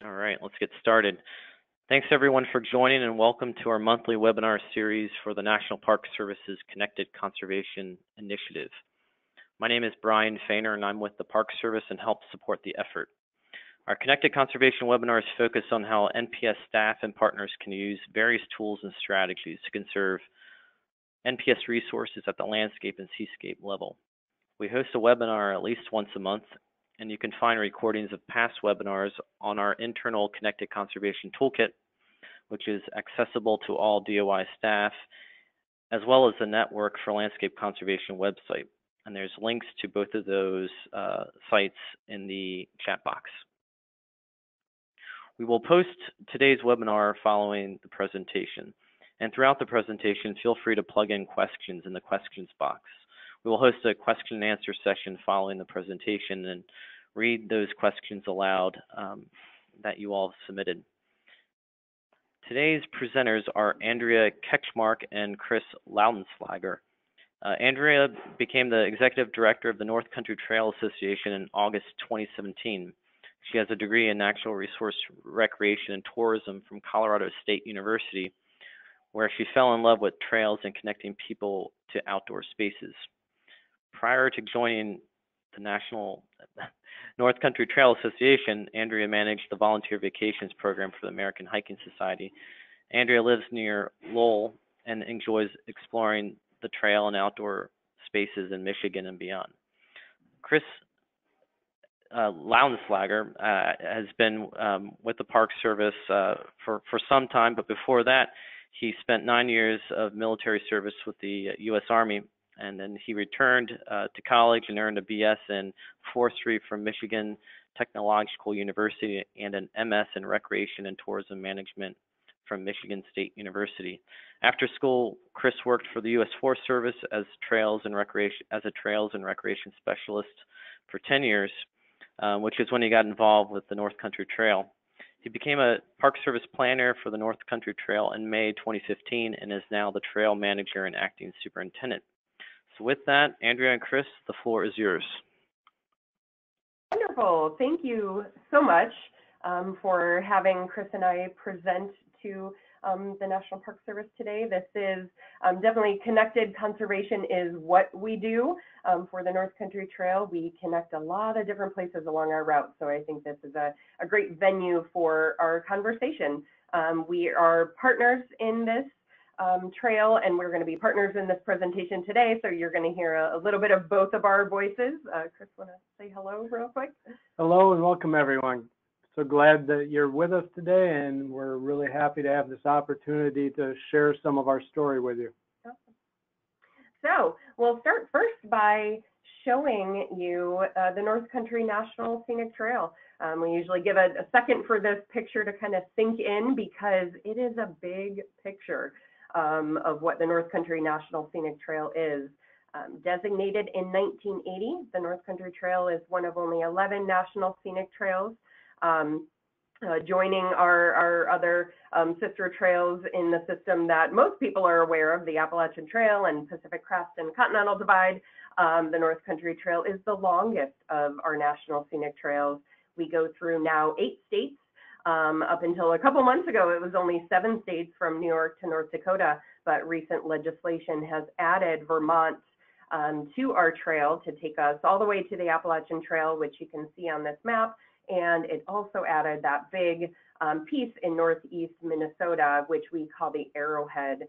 All right, let's get started. Thanks everyone for joining and welcome to our monthly webinar series for the National Park Service's Connected Conservation Initiative. My name is Brian Fainer and I'm with the Park Service and help support the effort. Our Connected Conservation webinars focus on how NPS staff and partners can use various tools and strategies to conserve NPS resources at the landscape and seascape level. We host a webinar at least once a month, and you can find recordings of past webinars on our internal Connected Conservation Toolkit, which is accessible to all DOI staff, as well as the Network for Landscape Conservation website. And there's links to both of those sites in the chat box. We will post today's webinar following the presentation. And throughout the presentation, feel free to plug in questions in the questions box. We will host a question and answer session following the presentation and read those questions aloud that you all submitted. Today's presenters are Andrea Ketchmark and Chris Laudenslager. Andrea became the Executive Director of the North Country Trail Association in August 2017. She has a degree in Natural Resource Recreation and Tourism from Colorado State University, where she fell in love with trails and connecting people to outdoor spaces. Prior to joining the National North Country Trail Association, Andrea managed the Volunteer Vacations Program for the American Hiking Society. Andrea lives near Lowell and enjoys exploring the trail and outdoor spaces in Michigan and beyond. Chris Laudenslager has been with the Park Service for some time, but before that, he spent 9 years of military service with the U.S. Army, and then he returned to college and earned a BS in forestry from Michigan Technological University and an MS in Recreation and Tourism Management from Michigan State University. After school, Chris worked for the U.S. Forest Service as a trails and recreation specialist for 10 years, which is when he got involved with the North Country Trail. He became a Park Service planner for the North Country Trail in May 2015 and is now the trail manager and acting superintendent. So with that, Andrea and Chris, the floor is yours. Wonderful. Thank you so much for having Chris and I present to the National Park Service today. This is definitely connected conservation is what we do for the North Country Trail. We connect a lot of different places along our route, so I think this is a great venue for our conversation. We are partners in this trail, and we're going to be partners in this presentation today, so you're going to hear a little bit of both of our voices. Chris, want to say hello real quick? Hello and welcome everyone. So glad that you're with us today, and we're really happy to have this opportunity to share some of our story with you. Awesome. So we'll start first by showing you the North Country National Scenic Trail. We usually give a second for this picture to kind of sink in because it is a big picture of what the North Country National Scenic Trail is. Designated in 1980, the North Country Trail is one of only 11 national scenic trails, joining our other sister trails in the system that most people are aware of, the Appalachian Trail and Pacific Crest and Continental Divide. The North Country Trail is the longest of our national scenic trails. We go through now 8 states. Up until a couple months ago, it was only 7 states from New York to North Dakota, but recent legislation has added Vermont to our trail to take us all the way to the Appalachian Trail, which you can see on this map, and it also added that big piece in northeast Minnesota, which we call the Arrowhead,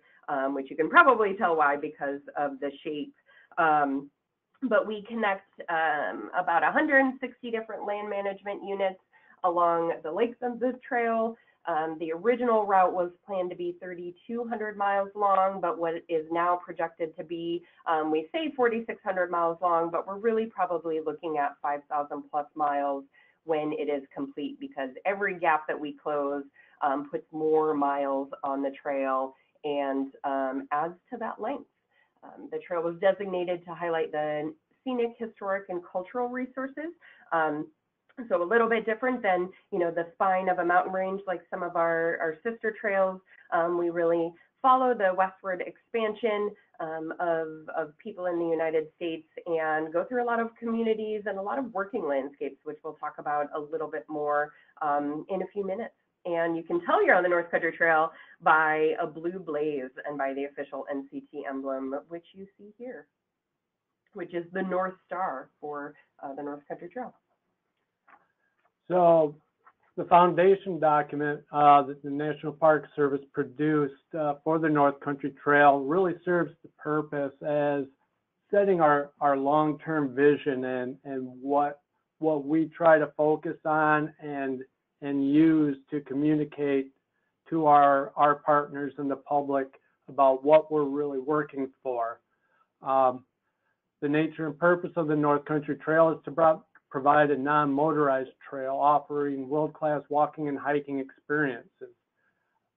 which you can probably tell why because of the shape. But we connect about 160 different land management units along the lakes of this trail. The original route was planned to be 3,200 miles long, but what is now projected to be, we say 4,600 miles long, but we're really probably looking at 5,000 plus miles when it is complete, because every gap that we close puts more miles on the trail and adds to that length. The trail was designated to highlight the scenic, historic, and cultural resources. So a little bit different than, the spine of a mountain range like some of our sister trails. We really follow the westward expansion of people in the United States and go through a lot of communities and a lot of working landscapes, which we'll talk about a little bit more in a few minutes. And you can tell you're on the North Country Trail by a blue blaze and by the official NCT emblem, which you see here, which is the North Star for the North Country Trail. So the foundation document that the National Park Service produced for the North Country Trail really serves the purpose as setting our long-term vision and what we try to focus on and use to communicate to our partners and the public about what we're really working for. The nature and purpose of the North Country Trail is to provide a non-motorized trail offering world-class walking and hiking experiences.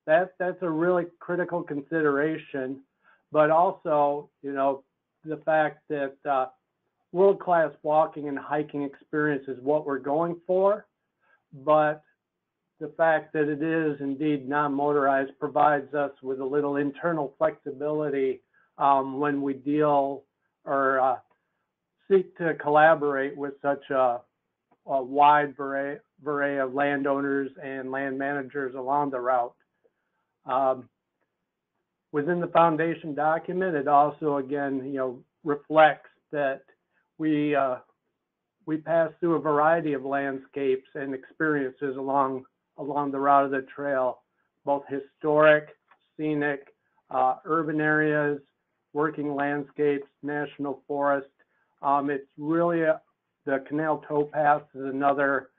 That's a really critical consideration, but also, you know, the fact that world-class walking and hiking experience is what we're going for, but the fact that it is indeed non-motorized provides us with a little internal flexibility when we deal or seek to collaborate with such a wide array of landowners and land managers along the route. Within the foundation document, it also, again, you know, reflects that we pass through a variety of landscapes and experiences along the route of the trail, both historic, scenic, urban areas, working landscapes, national forest. It's really the canal towpath is another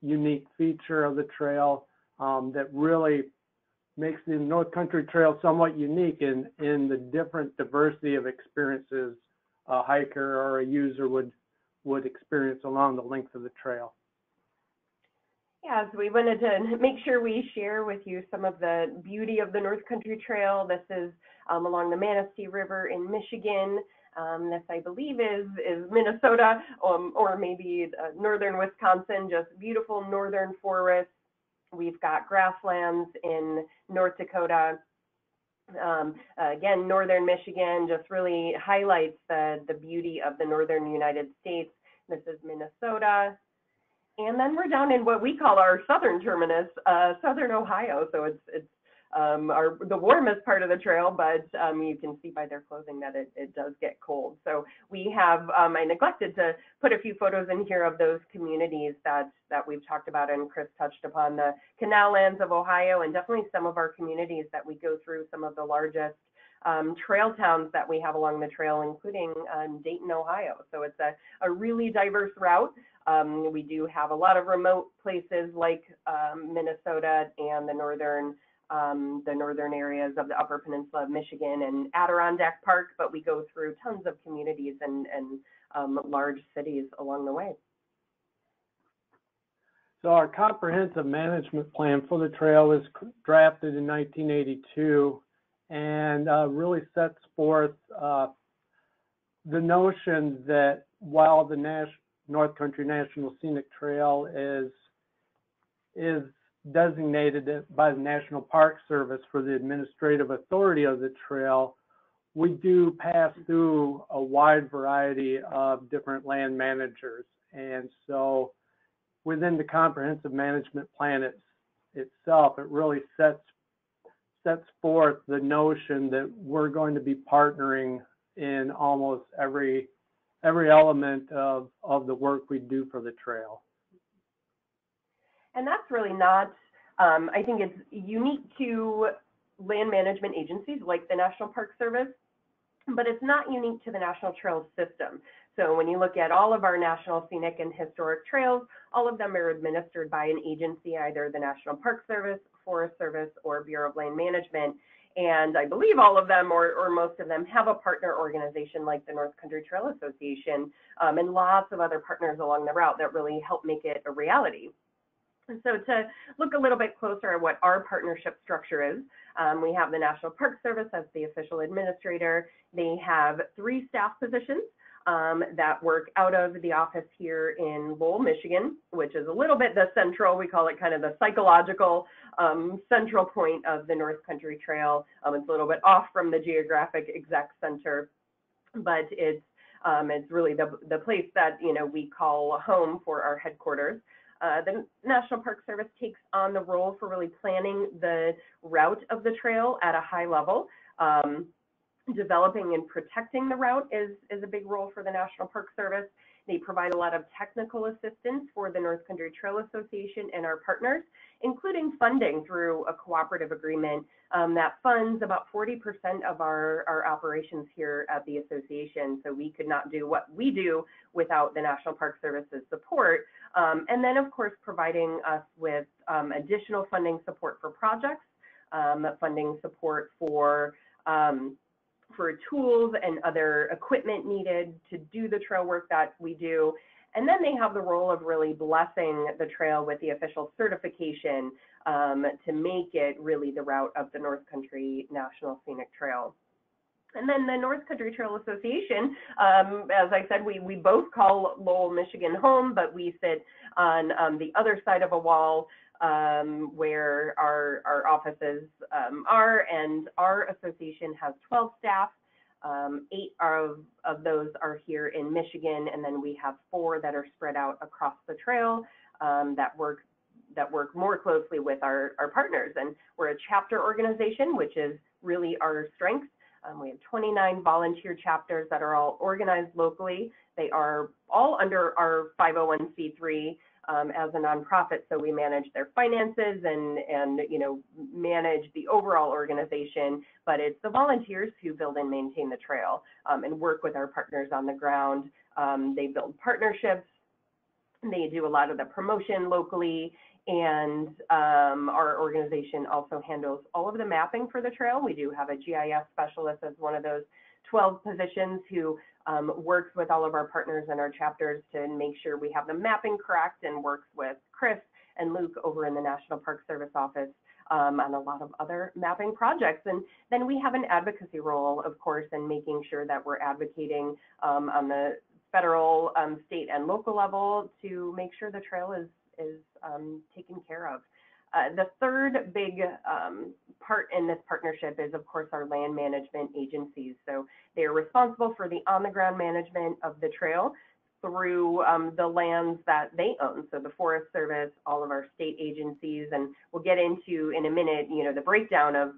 unique feature of the trail that really makes the North Country Trail somewhat unique in the different diversity of experiences a hiker or a user would experience along the length of the trail. Yeah, so we wanted to make sure we share with you some of the beauty of the North Country Trail. This is along the Manistee River in Michigan. This, I believe, is Minnesota or maybe northern Wisconsin, just beautiful northern forests. We've got grasslands in North Dakota. Again, northern Michigan just really highlights the beauty of the northern United States. This is Minnesota. And then we're down in what we call our southern terminus, southern Ohio. So it's the warmest part of the trail, but you can see by their clothing that it does get cold. So we have, I neglected to put a few photos in here of those communities that we've talked about, and Chris touched upon the canal lands of Ohio, and definitely some of our communities that we go through, some of the largest trail towns that we have along the trail, including Dayton, Ohio. So it's a really diverse route. We do have a lot of remote places like Minnesota and the northern areas of the Upper Peninsula of Michigan and Adirondack Park, but we go through tons of communities and large cities along the way. So our comprehensive management plan for the trail was drafted in 1982 and really sets forth the notion that while the North Country National Scenic Trail is designated by the National Park Service for the administrative authority of the trail, we do pass through a wide variety of different land managers. And so within the comprehensive management plan itself, it really sets forth the notion that we're going to be partnering in almost every element of the work we do for the trail. And that's really not, I think it's unique to land management agencies like the National Park Service, but it's not unique to the National Trails system. So when you look at all of our national scenic and historic trails, all of them are administered by an agency, either the National Park Service, Forest Service, or Bureau of Land Management. And I believe all of them or most of them have a partner organization like the North Country Trail Association and lots of other partners along the route that really help make it a reality. And so to look a little bit closer at what our partnership structure is, we have the National Park Service as the official administrator. They have 3 staff positions. that work out of the office here in Lowell, Michigan, which is a little bit the central, we call it kind of the psychological central point of the North Country Trail. It's a little bit off from the geographic exec center, but it's really the place that, you know, we call home for our headquarters. The National Park Service takes on the role for really planning the route of the trail at a high level. Developing and protecting the route is a big role for the National Park Service. They provide a lot of technical assistance for the North Country Trail Association and our partners, including funding through a cooperative agreement that funds about 40% of our operations here at the association. So we could not do what we do without the National Park Service's support. And then, of course, providing us with additional funding support for projects, funding support for tools and other equipment needed to do the trail work that we do. And then they have the role of really blessing the trail with the official certification to make it really the route of the North Country National Scenic Trail. And then the North Country Trail Association, as I said, we both call Lowell, Michigan home, but we sit on the other side of a wall where our offices are, and our association has 12 staff. 8 of those are here in Michigan, and then we have 4 that are spread out across the trail that work more closely with our partners. And we're a chapter organization, which is really our strength. We have 29 volunteer chapters that are all organized locally. They are all under our 501c3 as a nonprofit, so we manage their finances and you know, manage the overall organization. But it's the volunteers who build and maintain the trail and work with our partners on the ground. They build partnerships. They do a lot of the promotion locally, and our organization also handles all of the mapping for the trail. We do have a GIS specialist as one of those 12 positions who works with all of our partners and our chapters to make sure we have the mapping correct, and works with Chris and Luke over in the National Park Service office on a lot of other mapping projects. And then we have an advocacy role, of course, in making sure that we're advocating on the federal, state, and local level to make sure the trail is taken care of. The third big part in this partnership is, of course, our land management agencies. So they are responsible for the on-the-ground management of the trail through the lands that they own. So the Forest Service, all of our state agencies, and we'll get into in a minute, you know, the breakdown of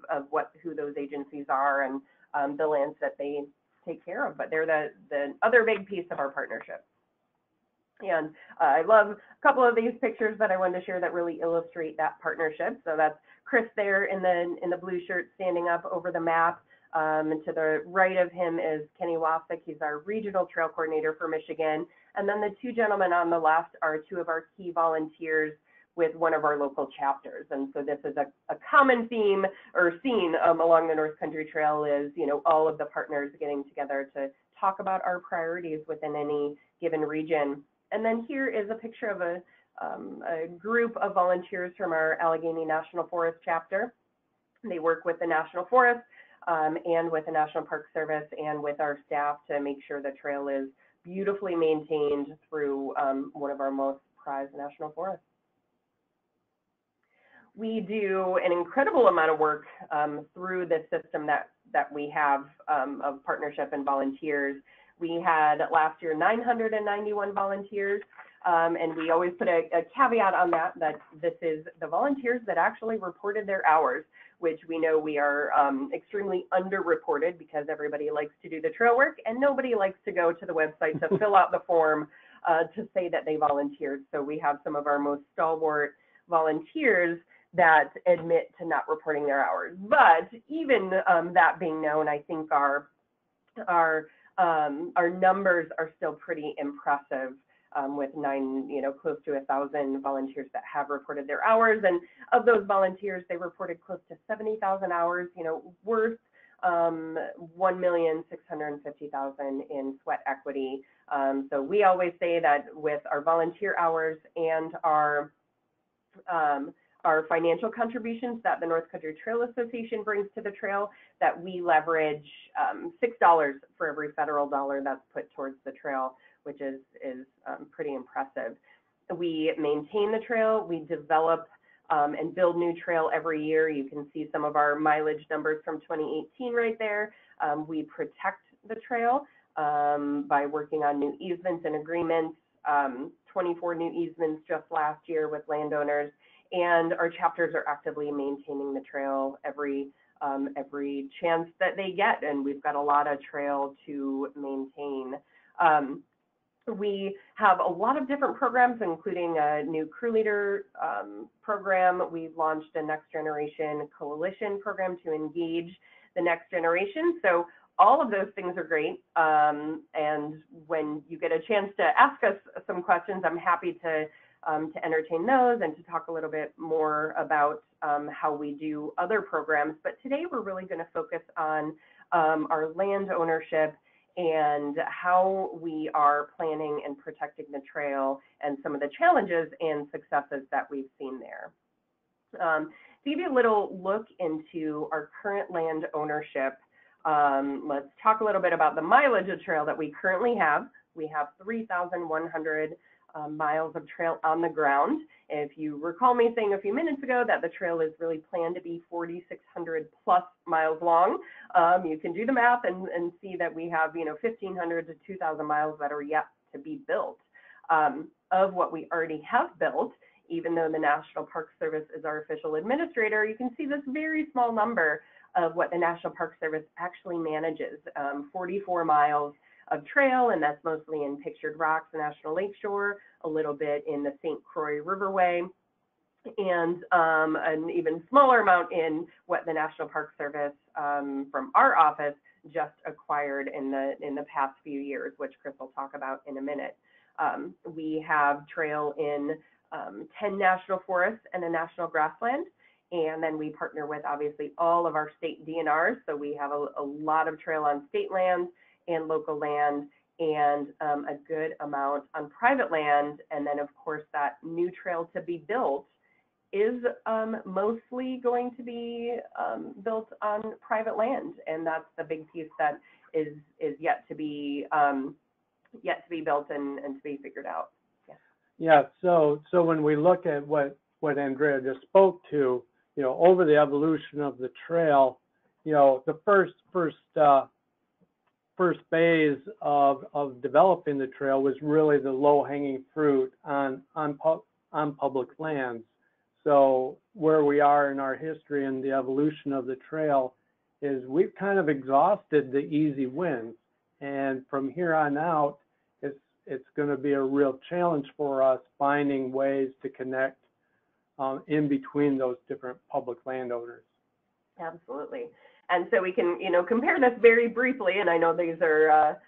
who those agencies are and the lands that they take care of. But they're the other big piece of our partnership. And I love a couple of these pictures that I wanted to share that really illustrate that partnership. So that's Chris there in the blue shirt standing up over the map. And to the right of him is Kenny Wasik. He's our regional trail coordinator for Michigan. And then the 2 gentlemen on the left are 2 of our key volunteers with one of our local chapters. And so this is a common theme or scene along the North Country Trail is, you know, all of the partners getting together to talk about our priorities within any given region. And then here is a picture of a group of volunteers from our Allegheny National Forest chapter. They work with the National Forest and with the National Park Service and with our staff to make sure the trail is beautifully maintained through one of our most prized national forests. We do an incredible amount of work through the system that we have of partnership and volunteers. We had last year 991 volunteers, and we always put a caveat on that this is the volunteers that actually reported their hours, which we know we are extremely underreported because everybody likes to do the trail work and nobody likes to go to the website to fill out the form to say that they volunteered. So we have some of our most stalwart volunteers that admit to not reporting their hours. But even that being known, I think our numbers are still pretty impressive with close to 1,000 volunteers that have reported their hours. And of those volunteers, they reported close to 70,000 hours, worth $1,650,000 in sweat equity. So we always say that with our volunteer hours and our are financial contributions that the North Country Trail Association brings to the trail that we leverage $6 for every federal dollar that's put towards the trail, which is pretty impressive. We maintain the trail, we develop and build new trail every year. You can see some of our mileage numbers from 2018 right there. We protect the trail by working on new easements and agreements, 24 new easements just last year with landowners, and our chapters are actively maintaining the trail every chance that they get, and we've got a lot of trail to maintain. We have a lot of different programs, including a new crew leader program. We've launched a next generation coalition program to engage the next generation. So all of those things are great. And when you get a chance to ask us some questions, I'm happy to entertain those and to talk a little bit more about how we do other programs. But today we're really going to focus on our land ownership and how we are planning and protecting the trail and some of the challenges and successes that we've seen there. To give you a little look into our current land ownership, let's talk a little bit about the mileage of trail that we currently have. We have 3,100 miles of trail on the ground. If you recall me saying a few minutes ago that the trail is really planned to be 4,600 plus miles long, you can do the math and see that we have 1,500 to 2,000 miles that are yet to be built. Of what we already have built, even though the National Park Service is our official administrator, you can see this very small number of what the National Park Service actually manages, 44 miles of trail, and that's mostly in Pictured Rocks National Lakeshore, a little bit in the St. Croix Riverway, and an even smaller amount in what the National Park Service from our office just acquired in the past few years, which Chris will talk about in a minute. We have trail in 10 national forests and a national grassland, and then we partner with obviously all of our state DNRs, so we have a lot of trail on state lands and local land, and a good amount on private land. And then of course that new trail to be built is mostly going to be built on private land, and that's the big piece that is yet to be built and to be figured out. Yeah. So when we look at what Andrea just spoke to, over the evolution of the trail, the first phase of developing the trail was really the low-hanging fruit on public lands. So where we are in our history and the evolution of the trail is we've kind of exhausted the easy wins, and from here on out, it's going to be a real challenge for us finding ways to connect in between those different public landowners. Absolutely. And so we can, compare this very briefly, and I know these are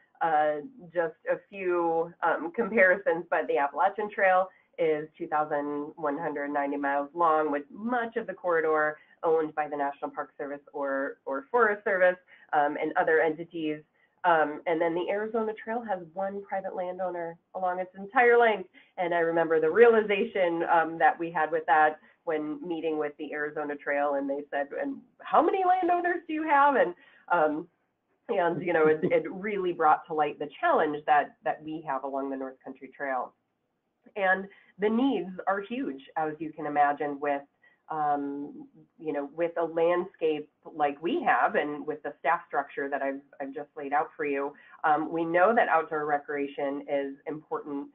just a few comparisons, but the Appalachian Trail is 2,190 miles long, with much of the corridor owned by the National Park Service or Forest Service and other entities. And then the Arizona Trail has one private landowner along its entire length. And I remember the realization that we had with that when meeting with the Arizona Trail, and they said, "And how many landowners do you have?" And it really brought to light the challenge that we have along the North Country Trail. And the needs are huge, as you can imagine, with with a landscape like we have, and with the staff structure that I've just laid out for you. We know that outdoor recreation is important,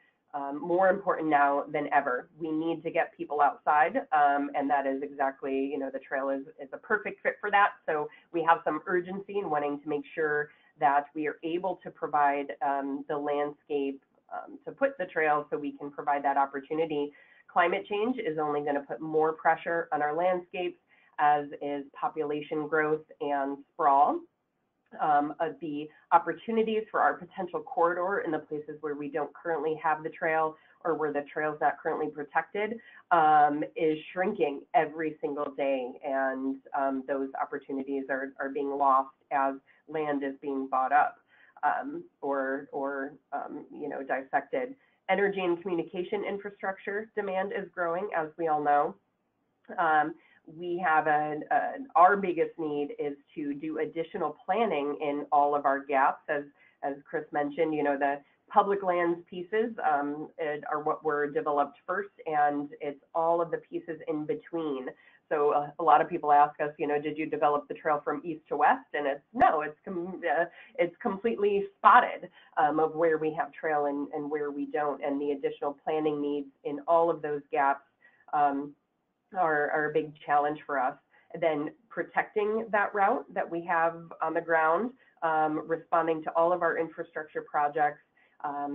more important now than ever. We need to get people outside, and that is exactly, the trail is a perfect fit for that. So we have some urgency in wanting to make sure that we are able to provide the landscape to put the trail so we can provide that opportunity. Climate change is only going to put more pressure on our landscapes, as is population growth and sprawl. The opportunities for our potential corridor in the places where we don't currently have the trail, or where the trail is not currently protected, is shrinking every single day, and those opportunities are being lost as land is being bought up or dissected. Energy and communication infrastructure demand is growing, as we all know. We have our biggest need is to do additional planning in all of our gaps. As Chris mentioned, the public lands pieces are what were developed first, and it's all of the pieces in between. So a lot of people ask us, did you develop the trail from east to west? And it's completely spotted of where we have trail and where we don't, and the additional planning needs in all of those gaps are a big challenge for us. Then protecting that route that we have on the ground, responding to all of our infrastructure projects,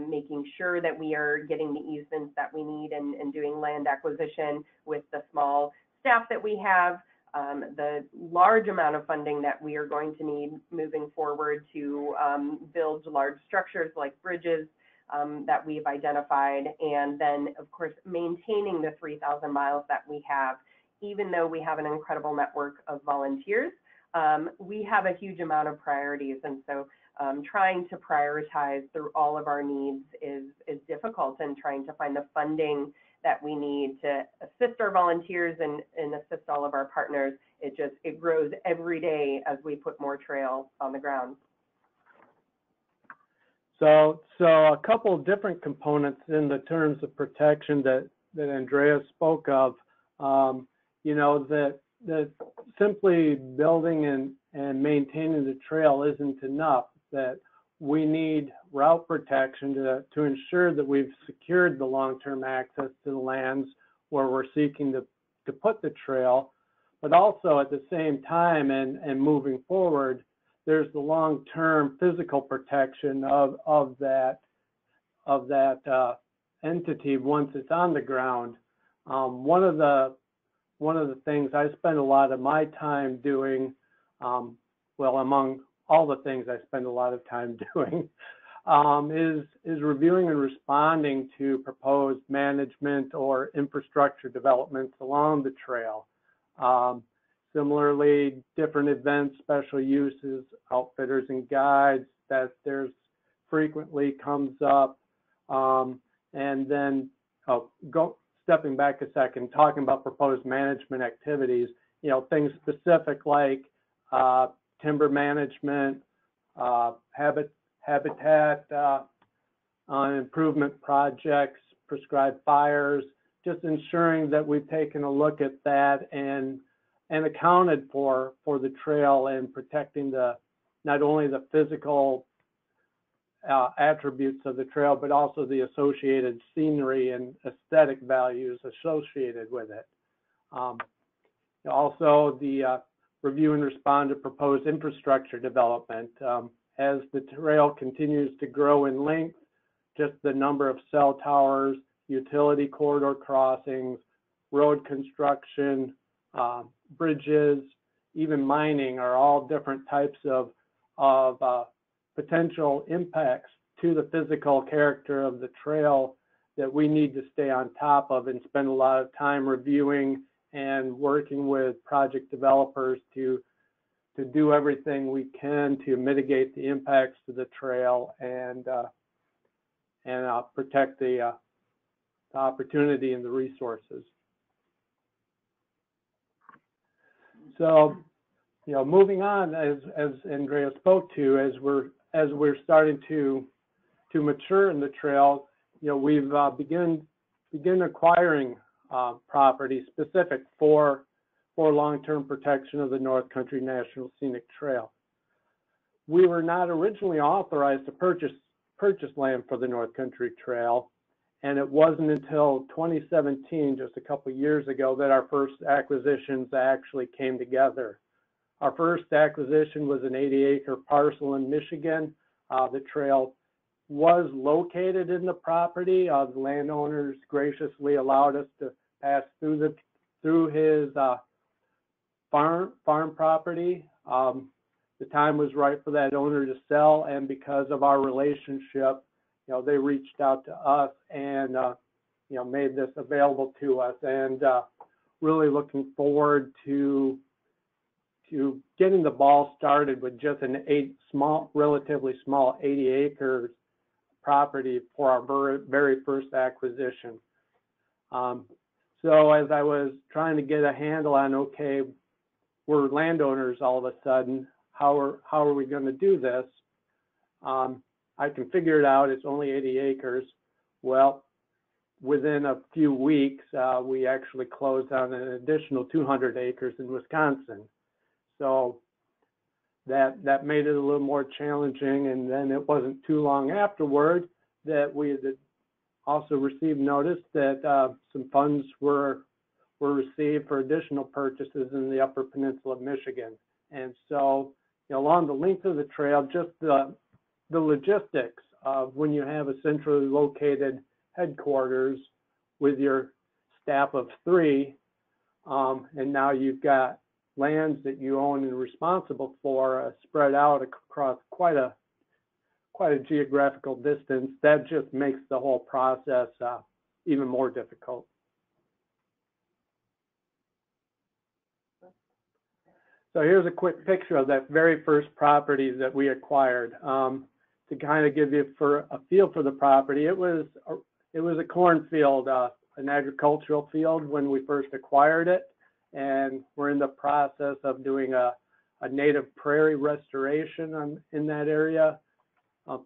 making sure that we are getting the easements that we need and doing land acquisition with the small staff that we have, the large amount of funding that we are going to need moving forward to build large structures like bridges that we've identified, and then of course maintaining the 3,000 miles that we have. Even though we have an incredible network of volunteers, we have a huge amount of priorities, and so trying to prioritize through all of our needs is difficult, and trying to find the funding that we need to assist our volunteers and assist all of our partners, it grows every day as we put more trail on the ground. So a couple of different components in the terms of protection that Andrea spoke of. That simply building and maintaining the trail isn't enough, that we need route protection to ensure that we've secured the long-term access to the lands where we're seeking to put the trail, but also at the same time and moving forward, there's the long-term physical protection of that entity once it's on the ground. One of the things I spend a lot of my time doing, among all the things I spend a lot of time doing, is reviewing and responding to proposed management or infrastructure developments along the trail. Similarly, different events, special uses, outfitters and guides that there's frequently comes up. And then stepping back a second, talking about proposed management activities, things specific like timber management, habitat improvement projects, prescribed fires, just ensuring that we've taken a look at that and accounted for the trail and protecting not only the physical attributes of the trail, but also the associated scenery and aesthetic values associated with it. Also, the review and respond to proposed infrastructure development. As the trail continues to grow in length, just the number of cell towers, utility corridor crossings, road construction, bridges, even mining are all different types of potential impacts to the physical character of the trail that we need to stay on top of and spend a lot of time reviewing and working with project developers to do everything we can to mitigate the impacts to the trail and protect the opportunity and the resources. So, moving on, as Andrea spoke to, as we're starting to mature in the trail, we've begin acquiring property specific for long-term protection of the North Country National Scenic Trail. We were not originally authorized to purchase land for the North Country Trail, and it wasn't until 2017, just a couple of years ago, that our first acquisitions actually came together. Our first acquisition was an 80-acre parcel in Michigan. The trail was located in the property. The landowners graciously allowed us to pass through his farm property. The time was right for that owner to sell, and because of our relationship, they reached out to us and made this available to us, and really looking forward to getting the ball started with just relatively small 80 acres property for our very first acquisition. So as I was trying to get a handle on, okay, we're landowners all of a sudden, how are we going to do this? I can figure it out. It's only 80 acres. Well, within a few weeks, we actually closed on an additional 200 acres in Wisconsin. So that made it a little more challenging. And then it wasn't too long afterward that we had also received notice that some funds were received for additional purchases in the Upper Peninsula of Michigan. And so, along the length of the trail, just the logistics of when you have a centrally located headquarters with your staff of 3, and now you've got lands that you own and are responsible for spread out across quite a geographical distance, that just makes the whole process even more difficult. So here's a quick picture of that very first property that we acquired. To kind of give you a feel for the property, it was a cornfield, an agricultural field when we first acquired it, and we're in the process of doing a native prairie restoration in that area,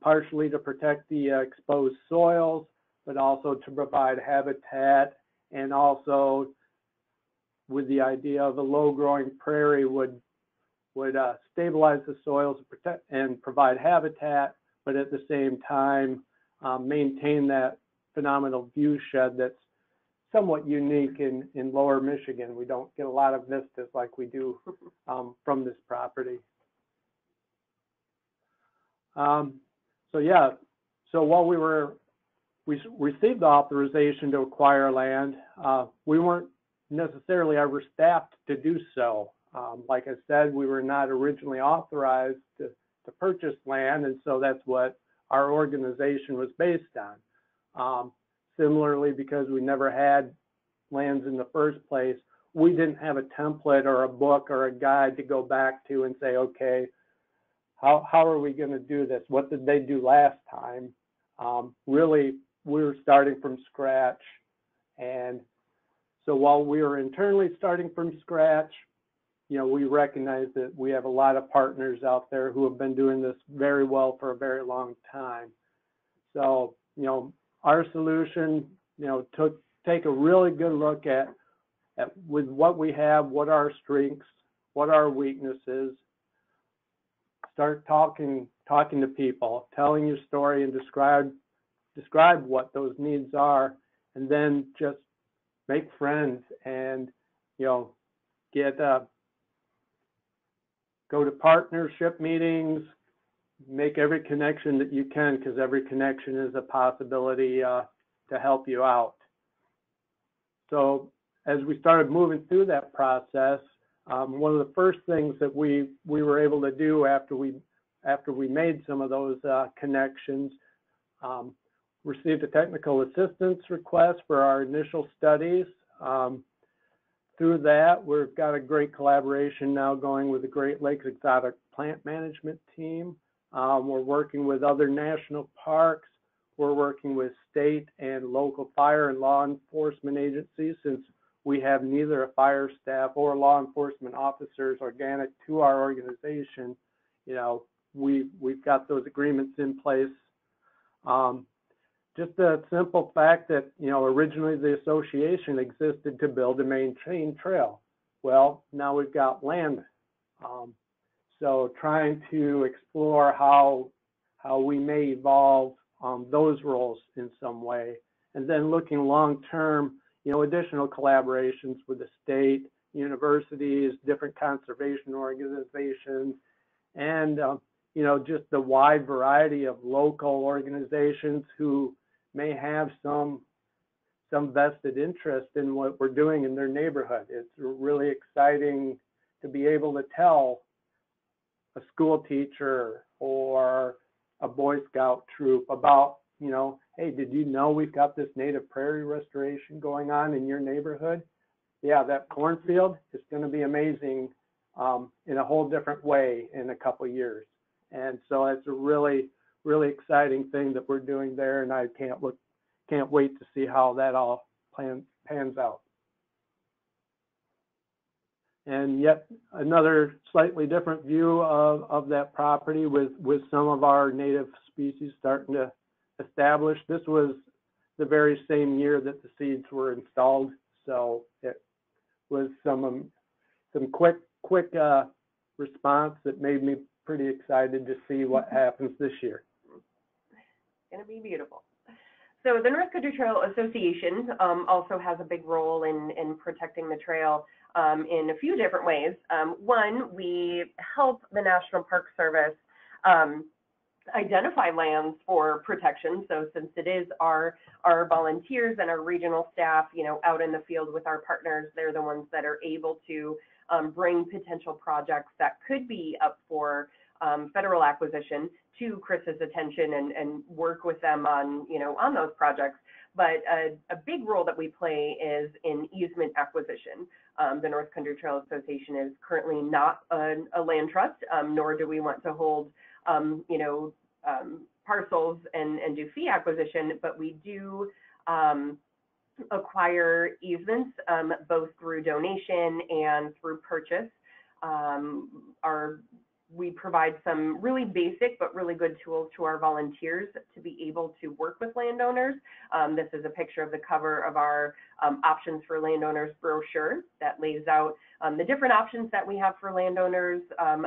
partially to protect the exposed soils, but also to provide habitat, and also with the idea of a low-growing prairie would stabilize the soils and provide habitat, but at the same time maintain that phenomenal view shed that's somewhat unique in lower Michigan. We don't get a lot of vistas like we do from this property. So while we received the authorization to acquire land, we weren't necessarily overstaffed to do so. Like I said, we were not originally authorized to purchase land, and so that's what our organization was based on. Similarly, because we never had lands in the first place, we didn't have a template or a book or a guide to go back to and say, okay, how are we going to do this? What did they do last time? Really, we were starting from scratch. And so while we were internally starting from scratch, we recognize that we have a lot of partners out there who have been doing this very well for a very long time. So, our solution, take a really good look at with what we have, what are our strengths, what are our weaknesses. Start talking to people, telling your story, and describe what those needs are, and then just make friends and go to partnership meetings, make every connection that you can, because every connection is a possibility to help you out. So as we started moving through that process, one of the first things that we were able to do after we made some of those connections, received a technical assistance request for our initial studies. Through that, we've got a great collaboration now going with the Great Lakes Exotic Plant Management team. We're working with other national parks. We're working with state and local fire and law enforcement agencies, since we have neither a fire staff or law enforcement officers organic to our organization. We've got those agreements in place. Just the simple fact that, originally the association existed to build and maintain trail. Well, now we've got land. So trying to explore how we may evolve those roles in some way. And then looking long-term, additional collaborations with the state, universities, different conservation organizations, and, just the wide variety of local organizations who may have some vested interest in what we're doing in their neighborhood. It's really exciting to be able to tell a school teacher or a Boy Scout troop about, hey, did you know we've got this native prairie restoration going on in your neighborhood? Yeah, that cornfield is going to be amazing in a whole different way in a couple of years. And so it's a really, really exciting thing that we're doing there, and I can't wait to see how that all pans out. And yet another slightly different view of that property with some of our native species starting to establish. This was the very same year that the seeds were installed, so it was some quick response that made me pretty excited to see what happens this year. It's going to be beautiful. So the North Country Trail Association also has a big role in protecting the trail in a few different ways. One, we help the National Park Service identify lands for protection. So since it is our volunteers and our regional staff, out in the field with our partners, they're the ones that are able to bring potential projects that could be up for federal acquisition to Chris's attention and work with them on, on those projects. But a big role that we play is in easement acquisition. The North Country Trail Association is currently not a land trust, nor do we want to hold, parcels and do fee acquisition, but we do acquire easements both through donation and through purchase. We provide some really basic but really good tools to our volunteers to be able to work with landowners. This is a picture of the cover of our Options for Landowners brochure that lays out the different options that we have for landowners.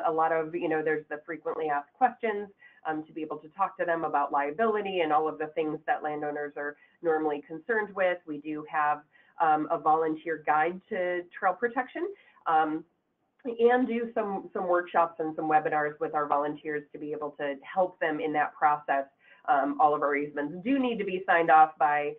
A lot of, there's the frequently asked questions to be able to talk to them about liability and all of the things that landowners are normally concerned with. We do have a volunteer guide to trail protection. And do some workshops and some webinars with our volunteers to be able to help them in that process. All of our easements do need to be signed off by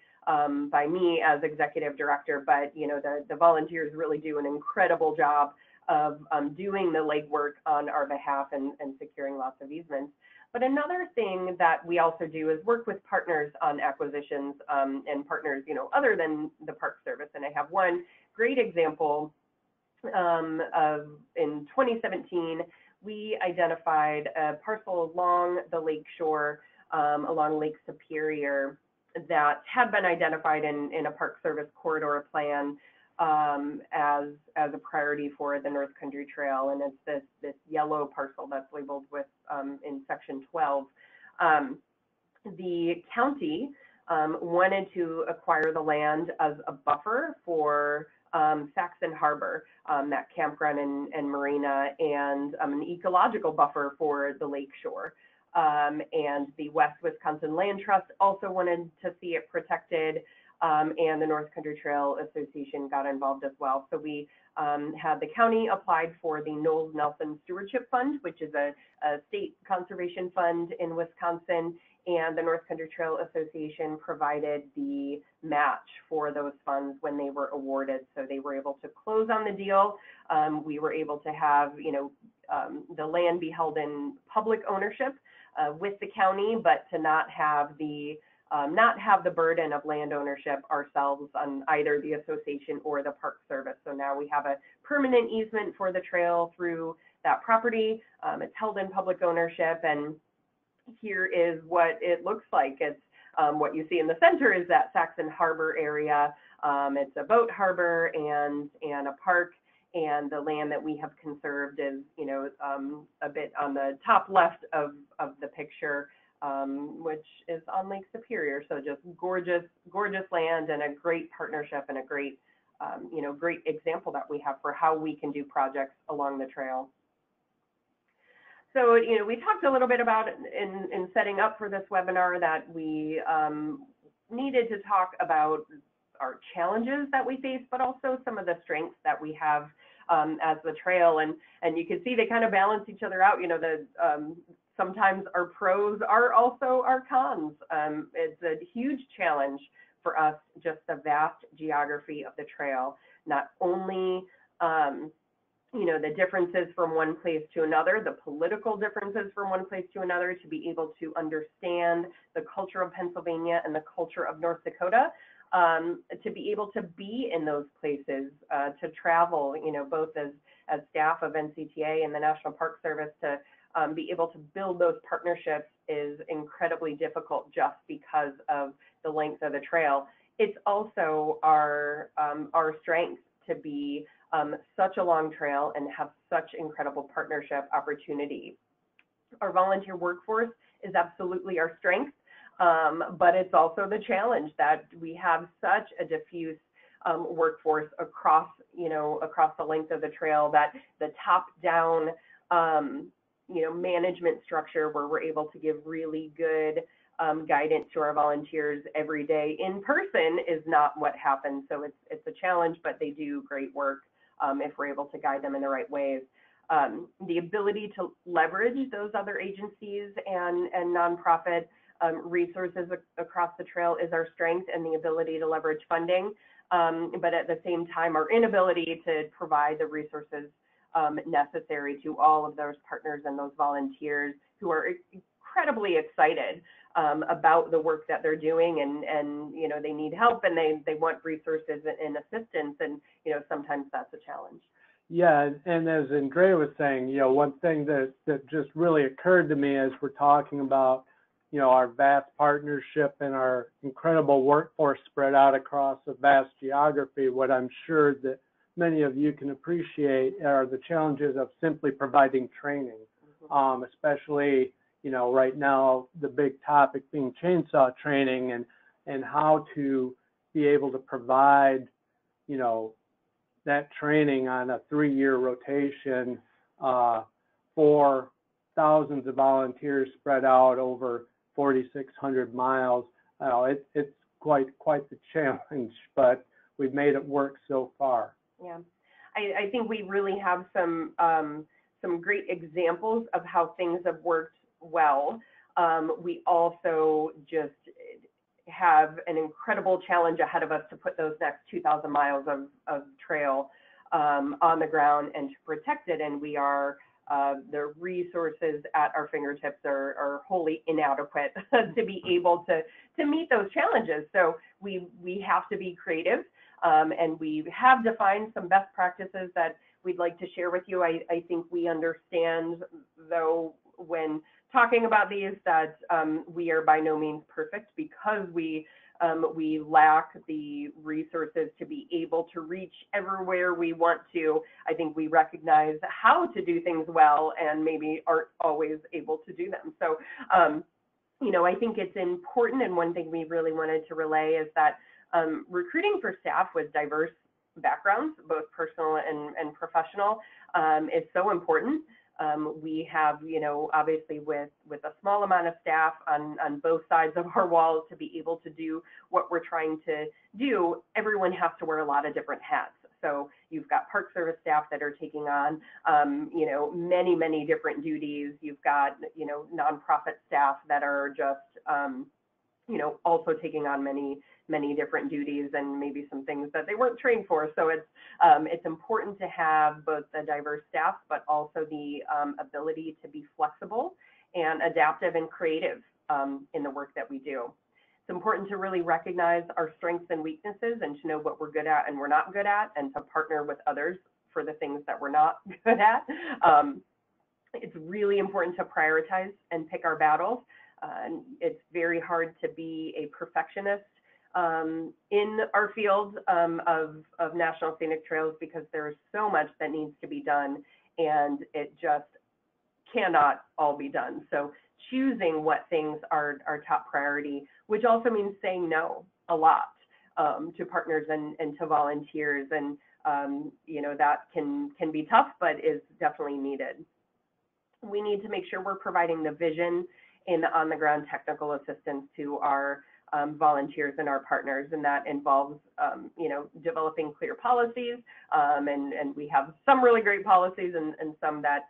me as executive director, but the volunteers really do an incredible job of doing the legwork on our behalf and securing lots of easements. But another thing that we also do is work with partners on acquisitions and partners, other than the Park Service. And I have one great example. In 2017, we identified a parcel along the lake shore, along Lake Superior, that had been identified in a Park Service corridor plan as a priority for the North Country Trail, and it's this yellow parcel that's labeled with in Section 12. The county wanted to acquire the land as a buffer for Saxon Harbor, that campground and marina, and an ecological buffer for the lake shore. And the West Wisconsin Land Trust also wanted to see it protected, and the North Country Trail Association got involved as well. So we had the county applied for the Knowles Nelson Stewardship Fund, which is a state conservation fund in Wisconsin, and the North Country Trail Association provided the match for those funds when they were awarded. So they were able to close on the deal. We were able to have, the land be held in public ownership with the county, but to not have the burden of land ownership ourselves on either the association or the Park Service. So now we have a permanent easement for the trail through that property. It's held in public ownership, and here is what it looks like. It's what you see in the center is that Saxon Harbor area. It's a boat harbor and a park, and the land that we have conserved is, a bit on the top left of the picture, which is on Lake Superior. So just gorgeous land and a great partnership and a great, great example that we have for how we can do projects along the trail. So, we talked a little bit about in setting up for this webinar that we needed to talk about our challenges that we face, but also some of the strengths that we have as the trail. And you can see they kind of balance each other out. Sometimes our pros are also our cons. It's a huge challenge for us, just the vast geography of the trail, not only the differences from one place to another, the political differences from one place to another, to be able to understand the culture of Pennsylvania and the culture of North Dakota, to be able to be in those places, to travel, both as staff of NCTA and the National Park Service, to be able to build those partnerships is incredibly difficult just because of the length of the trail. It's also our strength to be such a long trail and have such incredible partnership opportunity. Our volunteer workforce is absolutely our strength, but it's also the challenge that we have such a diffuse workforce across, across the length of the trail, that the top-down, management structure where we're able to give really good guidance to our volunteers every day in person is not what happens. So it's a challenge, but they do great work if we're able to guide them in the right ways. The ability to leverage those other agencies and nonprofit resources across the trail is our strength, and the ability to leverage funding, but at the same time, our inability to provide the resources necessary to all of those partners and those volunteers who are incredibly excited about the work that they're doing, and they need help, and they want resources and assistance, and sometimes that's a challenge. Yeah, and as Andrea was saying, one thing that just really occurred to me as we're talking about, our vast partnership and our incredible workforce spread out across a vast geography, what I'm sure that many of you can appreciate are the challenges of simply providing training, especially, right now, the big topic being chainsaw training, and how to be able to provide, that training on a 3-year rotation for thousands of volunteers spread out over 4,600 miles. It's quite the challenge, but we've made it work so far. Yeah, I think we really have some great examples of how things have worked well. We also just have an incredible challenge ahead of us to put those next 2,000 miles of trail on the ground and to protect it, and we are the resources at our fingertips are wholly inadequate to be able to meet those challenges. So we have to be creative, and we have defined some best practices that we'd like to share with you. I think we understand, though, when talking about these, that we are by no means perfect, because we lack the resources to be able to reach everywhere we want to. I think we recognize how to do things well and maybe aren't always able to do them. So, I think it's important, and one thing we really wanted to relay is that recruiting for staff with diverse backgrounds, both personal and professional, is so important. We have, obviously with a small amount of staff on both sides of our walls to be able to do what we're trying to do, everyone has to wear a lot of different hats. So you've got Park Service staff that are taking on, many different duties. You've got, nonprofit staff that are just, also taking on many different duties and maybe some things that they weren't trained for. So it's important to have both the diverse staff, but also the ability to be flexible and adaptive and creative in the work that we do. It's important to really recognize our strengths and weaknesses, and to know what we're good at and we're not good at, and to partner with others for the things that we're not good at. It's really important to prioritize and pick our battles. It's very hard to be a perfectionist in our field of National Scenic Trails, because there's so much that needs to be done, and it just cannot all be done. So choosing what things are top priority, which also means saying no a lot to partners and to volunteers, and that can be tough, but is definitely needed. We need to make sure we're providing the vision in the on-the-ground technical assistance to our volunteers and our partners, and that involves, developing clear policies, and we have some really great policies and some that,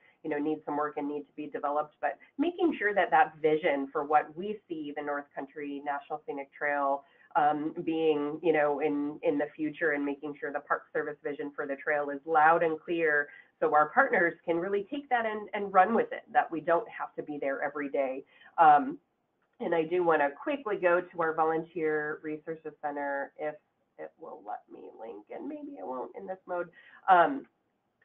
need some work and need to be developed, but making sure that vision for what we see the North Country National Scenic Trail being, in the future, and making sure the Park Service vision for the trail is loud and clear, so our partners can really take that and run with it, that we don't have to be there every day. And I do want to quickly go to our Volunteer Resources Center, if it will let me link, and maybe it won't in this mode.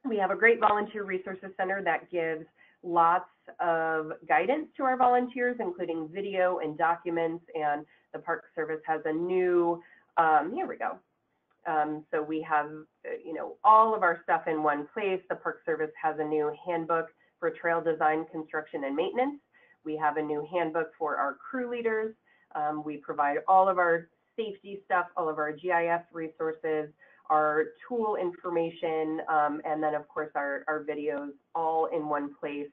We have a great Volunteer Resources Center that gives lots of guidance to our volunteers, including video and documents, and the Park Service has a new, here we go, So we have, all of our stuff in one place. The Park Service has a new handbook for trail design, construction, and maintenance. We have a new handbook for our crew leaders. We provide all of our safety stuff, all of our GIS resources, our tool information, and then of course our videos all in one place.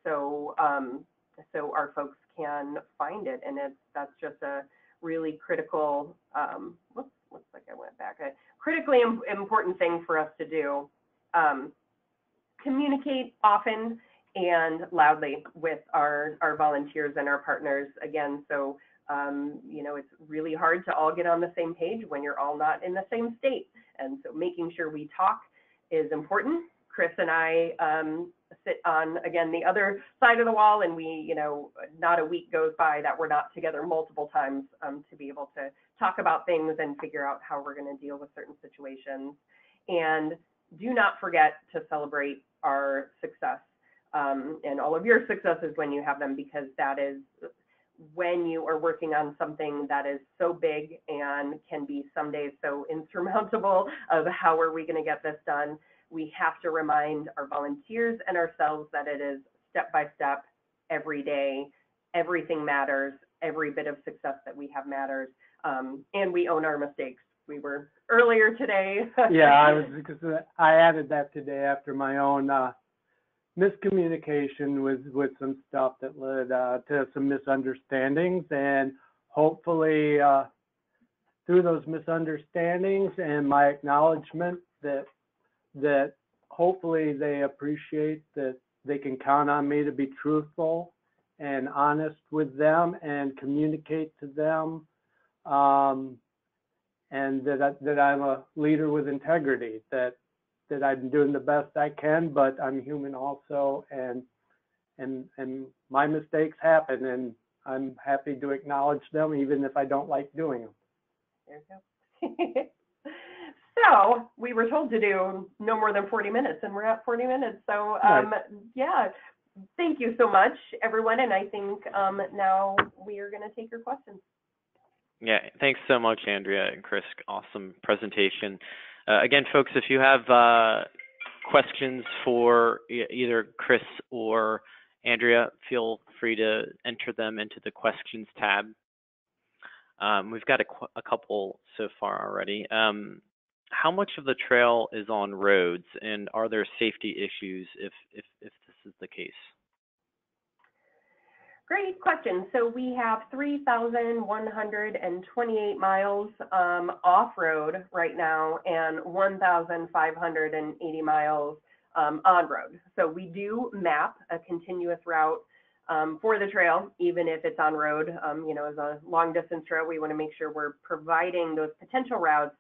So our folks can find it, and that's just a really critical, looks like I went back, a critically important thing for us to do. Communicate often and loudly with our volunteers and our partners again. So, it's really hard to all get on the same page when you're all not in the same state. And so making sure we talk is important. Chris and I sit on, again, the other side of the wall, and we, not a week goes by that we're not together multiple times to be able to talk about things and figure out how we're going to deal with certain situations. And do not forget to celebrate our success and all of your successes when you have them, because that is when you are working on something that is so big and can be some days so insurmountable of how are we going to get this done. We have to remind our volunteers and ourselves that it is step by step, every day. Everything matters. Every bit of success that we have matters. And we own our mistakes. We were earlier today. Yeah, I added that today after my own miscommunication with some stuff that led to some misunderstandings, and hopefully through those misunderstandings and my acknowledgement that hopefully they appreciate that they can count on me to be truthful and honest with them and communicate to them, and that I'm a leader with integrity, that I'm doing the best I can, but I'm human also, and my mistakes happen, and I'm happy to acknowledge them even if I don't like doing them. There you go. So we were told to do no more than 40 minutes, and we're at 40 minutes. So yeah, thank you so much, everyone. And I think now we are going to take your questions. Yeah, thanks so much, Andrea and Chris. Awesome presentation. Again, folks, if you have questions for either Chris or Andrea, feel free to enter them into the questions tab. We've got a couple so far already. How much of the trail is on roads, and are there safety issues if this is the case? Great question. So we have 3,128 miles off-road right now and 1,580 miles on-road. So we do map a continuous route for the trail, even if it's on-road. As a long-distance trail, we want to make sure we're providing those potential routes.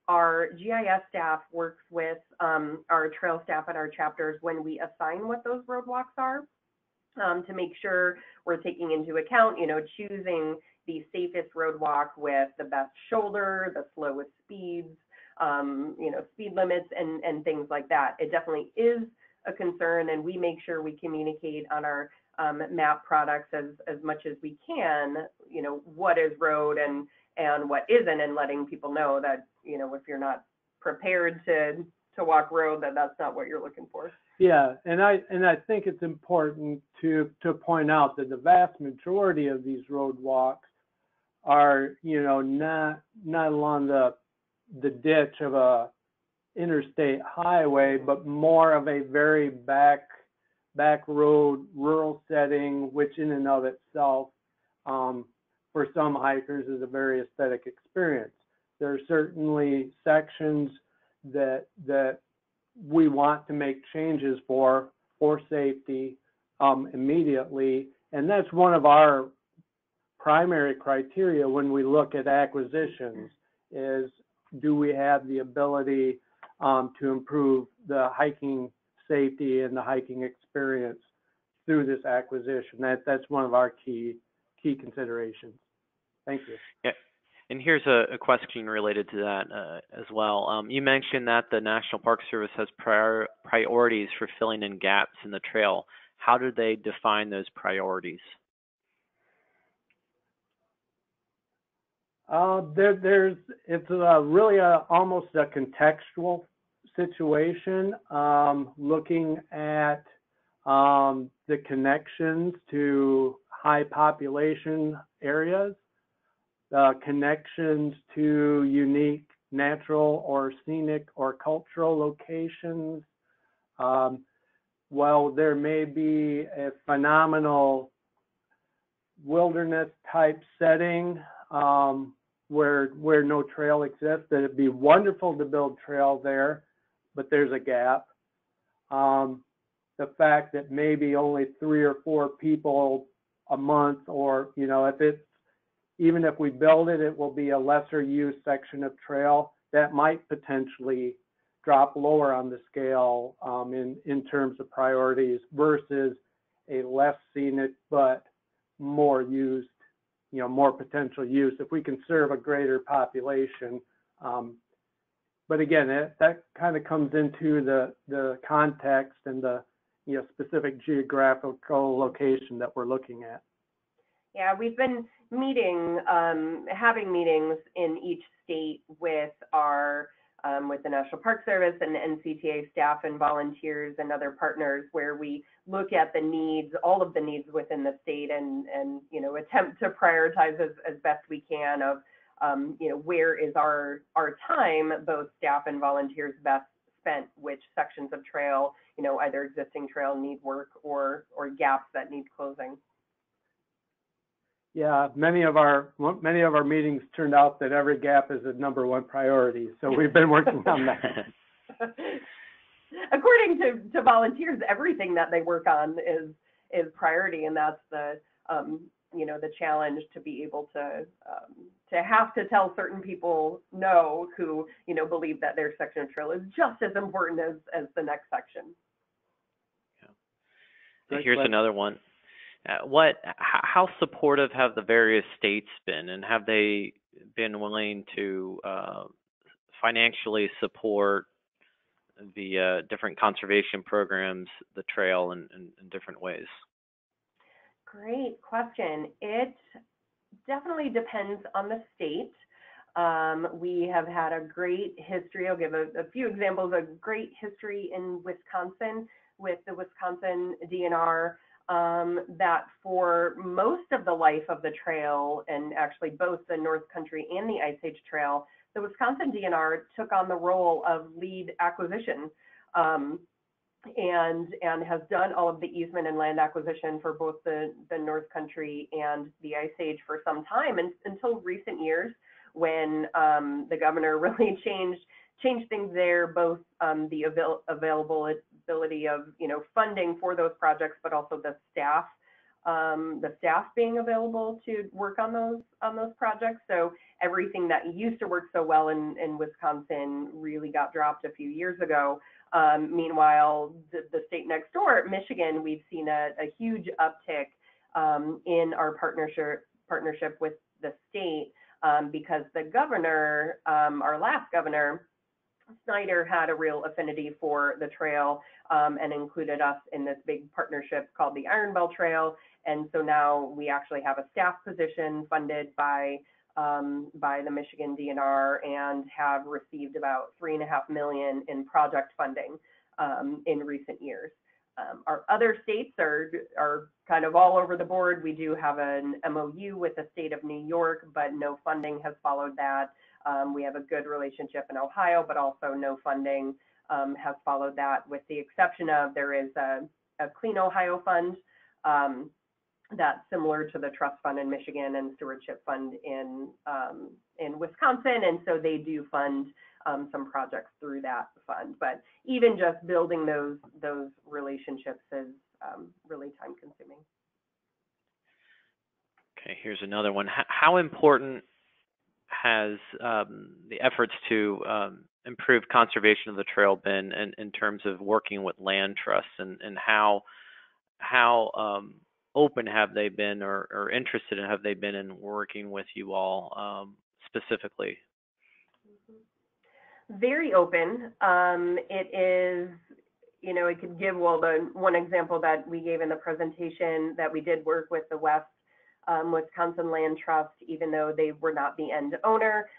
Our GIS staff works with our trail staff at our chapters when we assign what those roadwalks are. To make sure we're taking into account, choosing the safest roadwalk with the best shoulder, the slowest speeds, speed limits and things like that. It definitely is a concern, and we make sure we communicate on our map products as much as we can, what is road and what isn't, and letting people know that, if you're not prepared to walk road, that's not what you're looking for. Yeah, and I think it's important to point out that the vast majority of these roadwalks are, not along the ditch of a interstate highway, but more of a very back road, rural setting, which in and of itself, for some hikers, is a very aesthetic experience. There are certainly sections that we want to make changes for safety immediately, and that's one of our primary criteria when we look at acquisitions, is do we have the ability to improve the hiking safety and the hiking experience through this acquisition. That's one of our key considerations. Thank you. Yeah. And here's a question related to that as well. You mentioned that the National Park Service has priorities for filling in gaps in the trail. How do they define those priorities? It's really almost a contextual situation, looking at the connections to high population areas, connections to unique natural or scenic or cultural locations. While there may be a phenomenal wilderness type setting where no trail exists, that it'd be wonderful to build trail there, but there's a gap. The fact that maybe only 3 or 4 people a month, or even if we build it, it will be a lesser used section of trail that might potentially drop lower on the scale in terms of priorities versus a less scenic but more used, more potential use if we can serve a greater population. But again, that kind of comes into the context and the specific geographical location that we're looking at. Yeah, we've been having meetings in each state with with the National Park Service and NCTA staff and volunteers and other partners, where we look at the needs, all of the needs within the state, and attempt to prioritize as best we can of where is our time, both staff and volunteers, best spent, which sections of trail, either existing trail need work or gaps that need closing. Yeah, many of our meetings turned out that every gap is a #1 priority. So we've been working on that. According to volunteers, everything that they work on is priority, and that's the the challenge, to be able to have to tell certain people no, who believe that their section of trail is just as important as the next section. Yeah. Here's another one. How supportive have the various states been, and have they been willing to financially support the different conservation programs, the trail, in different ways? Great question. It definitely depends on the state. We have had a great history. I'll give a few examples. A great history in Wisconsin with the Wisconsin DNR. That for most of the life of the trail, and actually both the North Country and the Ice Age Trail, the Wisconsin DNR took on the role of lead acquisition, and has done all of the easement and land acquisition for both the North Country and the Ice Age for some time, and until recent years, when the governor really changed things there, both the availability of funding for those projects, but also the staff being available to work on those projects. So everything that used to work so well in Wisconsin really got dropped a few years ago. Meanwhile, the state next door, Michigan, we've seen a huge uptick in our partnership with the state, because the governor, our last governor, Snyder, had a real affinity for the trail, and included us in this big partnership called the Iron Bell Trail. And so now we actually have a staff position funded by the Michigan DNR, and have received about $3.5 million in project funding in recent years. Our other states are kind of all over the board. We do have an MOU with the state of New York, but no funding has followed that. We have a good relationship in Ohio, but also no funding has followed that, with the exception of there is a Clean Ohio Fund that's similar to the Trust Fund in Michigan and Stewardship Fund in Wisconsin, and so they do fund some projects through that fund. But even just building those relationships is really time consuming. Okay, here's another one. How important has the efforts to improve conservation of the trail been in terms of working with land trusts, and how open have they been, or interested have they been in working with you all specifically? Very open. It is, I could give, the one example that we gave in the presentation, that we did work with the West Wisconsin Land Trust, even though they were not the end owner,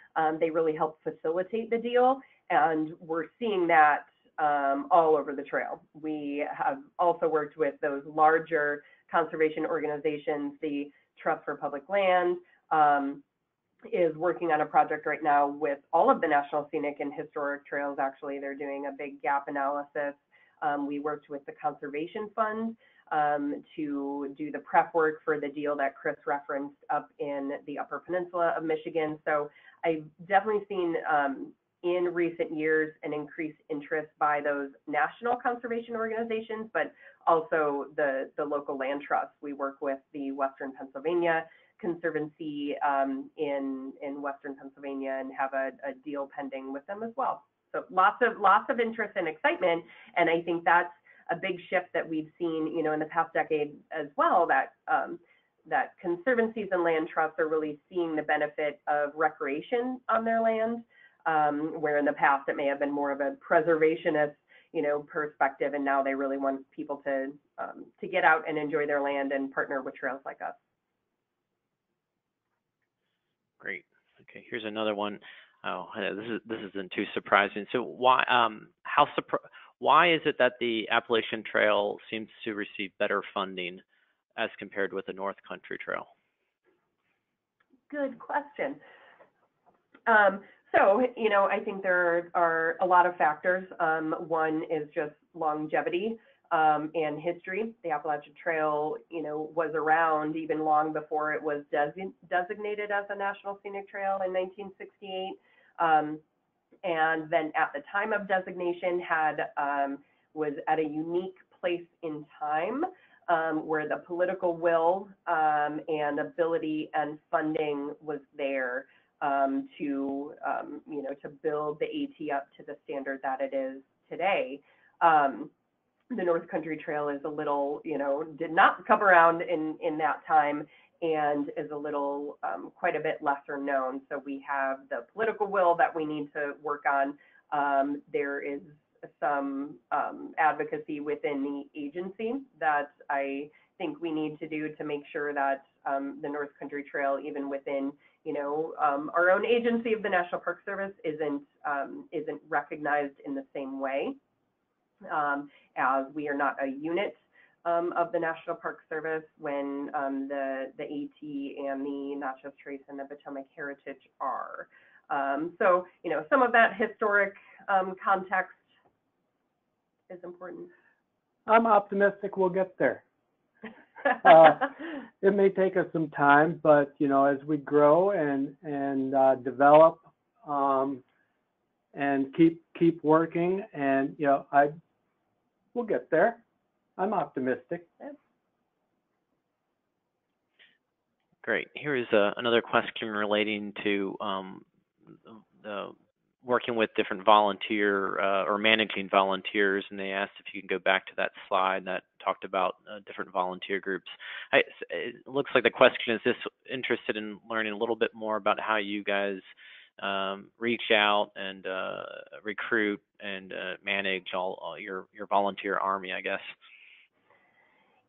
they really helped facilitate the deal. And we're seeing that all over the trail. We have also worked with those larger conservation organizations. The Trust for Public Land is working on a project right now with all of the National Scenic and Historic Trails. Actually, they're doing a big gap analysis. We worked with the Conservation Fund to do the prep work for the deal that Chris referenced up in the Upper Peninsula of Michigan. So I've definitely seen in recent years an increased interest by those national conservation organizations, but also the local land trusts. We work with the Western Pennsylvania Conservancy in Western Pennsylvania and have a deal pending with them as well. So lots of interest and excitement, and I think that's a big shift that we've seen, in the past decade as well, that that conservancies and land trusts are really seeing the benefit of recreation on their land, where in the past it may have been more of a preservationist, perspective, and now they really want people to get out and enjoy their land and partner with trails like us. Great. Okay, here's another one. Oh, this isn't too surprising. So why is it that the Appalachian Trail seems to receive better funding as compared with the North Country Trail? Good question. So, I think there are a lot of factors. One is just longevity and history. The Appalachian Trail, was around even long before it was designated as a National Scenic Trail in 1968. And then at the time of designation was at a unique place in time where the political will and ability and funding was there to build the AT up to the standard that it is today. The North Country Trail is a little, did not come around in that time and is a little, quite a bit lesser known. So we have the political will that we need to work on. There is some advocacy within the agency that I think we need to do to make sure that the North Country Trail, even within our own agency of the National Park Service, isn't recognized in the same way, as we are not a unit of the National Park Service when the AT and the Natchez Trace and the Potomac Heritage are. So some of that historic context is important. I'm optimistic we'll get there. It may take us some time, but as we grow and develop and keep working, and we'll get there. I'm optimistic. Great. Here is another question relating to working with different volunteer or managing volunteers, and they asked if you can go back to that slide that talked about different volunteer groups. It looks like the question is just interested in learning a little bit more about how you guys reach out and recruit and manage all your volunteer army, I guess.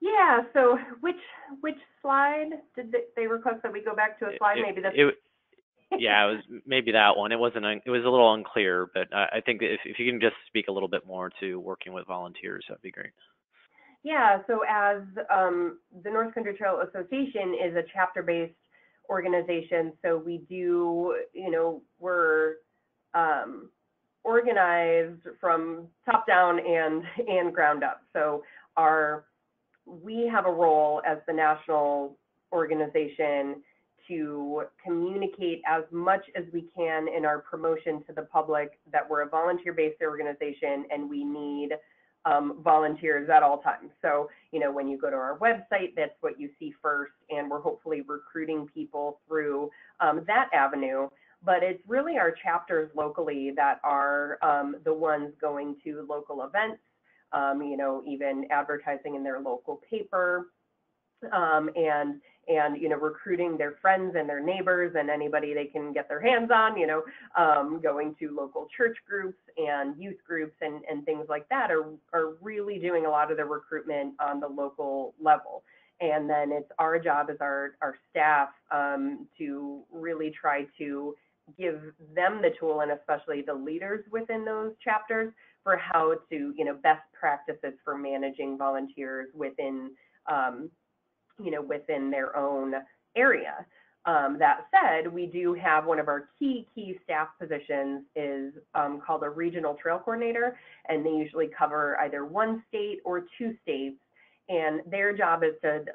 Yeah. So which slide did they request that we go back to a slide? Maybe that's. Yeah, it was maybe that one. It was a little unclear, but I think if you can just speak a little bit more to working with volunteers, that'd be great. Yeah, so as the North Country Trail Association is a chapter-based organization, so we do, we're organized from top down and ground up. So we have a role as the national organization to communicate as much as we can in our promotion to the public that we're a volunteer-based organization and we need volunteers at all times. So, when you go to our website, that's what you see first, and we're hopefully recruiting people through that avenue. But it's really our chapters locally that are the ones going to local events, even advertising in their local paper, and recruiting their friends and their neighbors and anybody they can get their hands on, going to local church groups and youth groups and things like that are really doing a lot of the recruitment on the local level. And then it's our job as our staff to really try to give them the tool, and especially the leaders within those chapters, for how to, best practices for managing volunteers within, within their own area. That said, we do have one of our key staff positions is called a regional trail coordinator, and they usually cover either one state or two states. And their job is to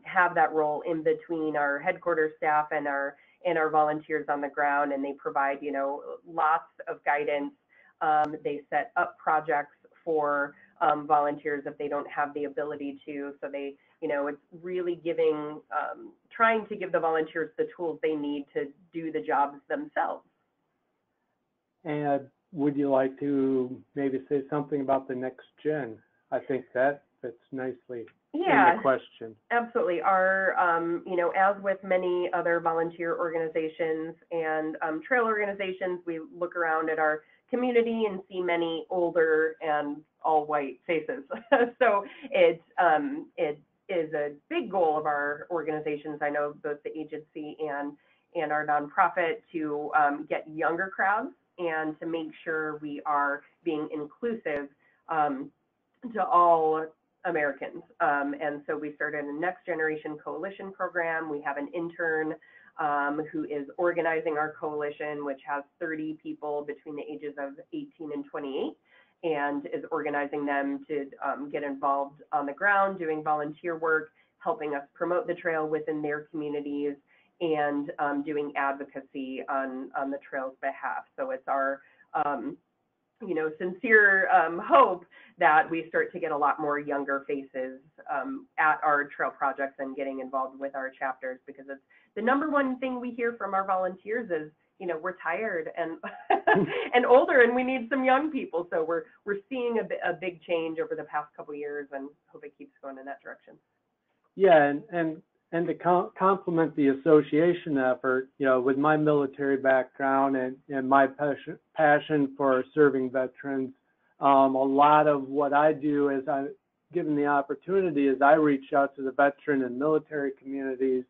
have that role in between our headquarters staff and our volunteers on the ground, and they provide, lots of guidance. They set up projects for volunteers if they don't have the ability to. So they, it's really giving, trying to give the volunteers the tools they need to do the jobs themselves. And would you like to maybe say something about the next gen? I think that fits nicely in the question. Absolutely. Our, as with many other volunteer organizations and trail organizations, we look around at our community and see many older and all white faces. So it is a big goal of our organizations. I know both the agency and our nonprofit to get younger crowds and to make sure we are being inclusive to all Americans. And so we started a Next Generation Coalition program. We have an intern who is organizing our coalition, which has 30 people between the ages of 18 and 28, and is organizing them to get involved on the ground, doing volunteer work, helping us promote the trail within their communities, and doing advocacy on the trail's behalf. So it's our sincere hope that we start to get a lot more younger faces at our trail projects and getting involved with our chapters, because it's the number one thing we hear from our volunteers is, we're tired and and older, and we need some young people. So we're seeing a big change over the past couple of years, and hope it keeps going in that direction. Yeah, and to complement the association effort, with my military background and my passion for serving veterans, a lot of what I do is, given the opportunity, is I reach out to the veteran and military communities,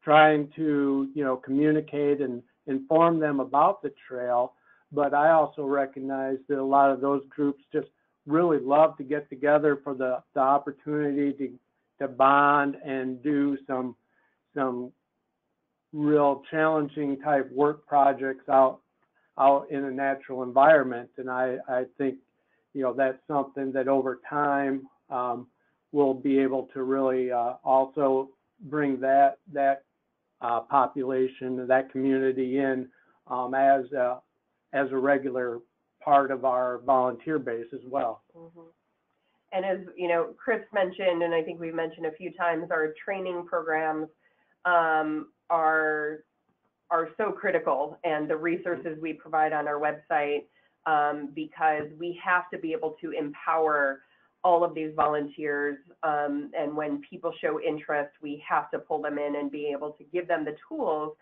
trying to, communicate and inform them about the trail. But I also recognize that a lot of those groups just really love to get together for the opportunity to bond and do some real challenging type work projects out in a natural environment. And I think, that's something that over time we'll be able to really also bring that population, that community in as a regular part of our volunteer base as well. Mm-hmm. And as Chris mentioned, and I think we've mentioned a few times, our training programs are so critical, and the resources we provide on our website, because we have to be able to empower all of these volunteers, and when people show interest, we have to pull them in and be able to give them the tools,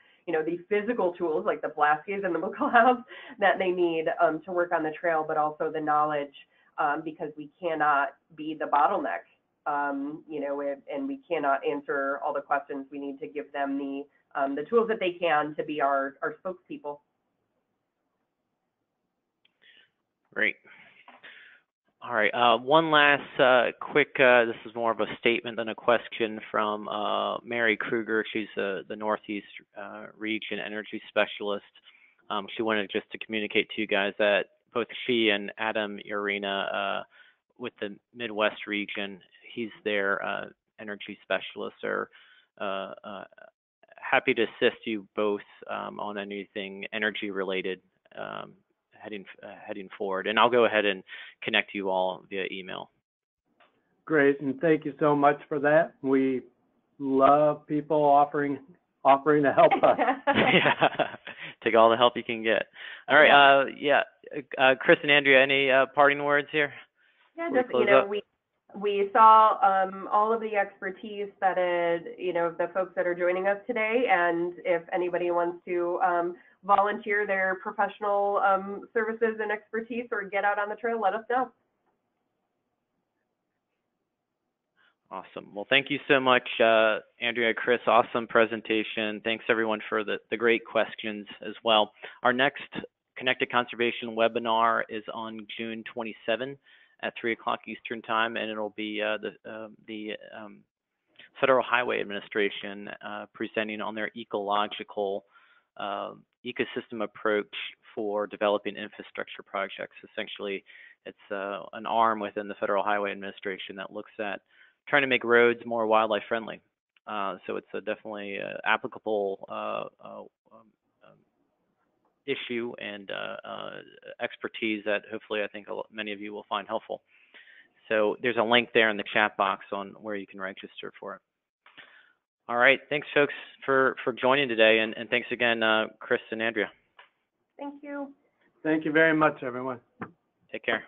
these physical tools like the Blaskies and the Muckahouse that they need to work on the trail, but also the knowledge, because we cannot be the bottleneck, and we cannot answer all the questions. We need to give them the tools that they can to be our spokespeople. Great. All right. One last quick, this is more of a statement than a question from Mary Kruger. She's the Northeast Region Energy Specialist. She wanted just to communicate to you guys that both she and Adam Urena with the Midwest region, he's their energy specialist, are happy to assist you both on anything energy related heading forward. And I'll go ahead and connect you all via email. Great, and thank you so much for that. We love people offering to help us. Yeah, take all the help you can get. All right, Chris and Andrea, any parting words here? Yeah, just we saw all of the expertise that the folks that are joining us today, and if anybody wants to volunteer their professional services and expertise or get out on the trail, let us know. Awesome. Well, thank you so much, Andrea, Chris. Awesome presentation. Thanks everyone for the great questions as well. Our next Connected Conservation webinar is on June 27 at 3 o'clock Eastern Time, and it'll be the Federal Highway Administration presenting on their ecological ecosystem approach for developing infrastructure projects. Essentially, it's an arm within the Federal Highway Administration that looks at trying to make roads more wildlife friendly. So it's a definitely applicable issue and expertise that hopefully I think many of you will find helpful. So there's a link there in the chat box on where you can register for it. All right, thanks folks for joining today, and thanks again, Chris and Andrea. Thank you. Thank you very much, everyone. Take care.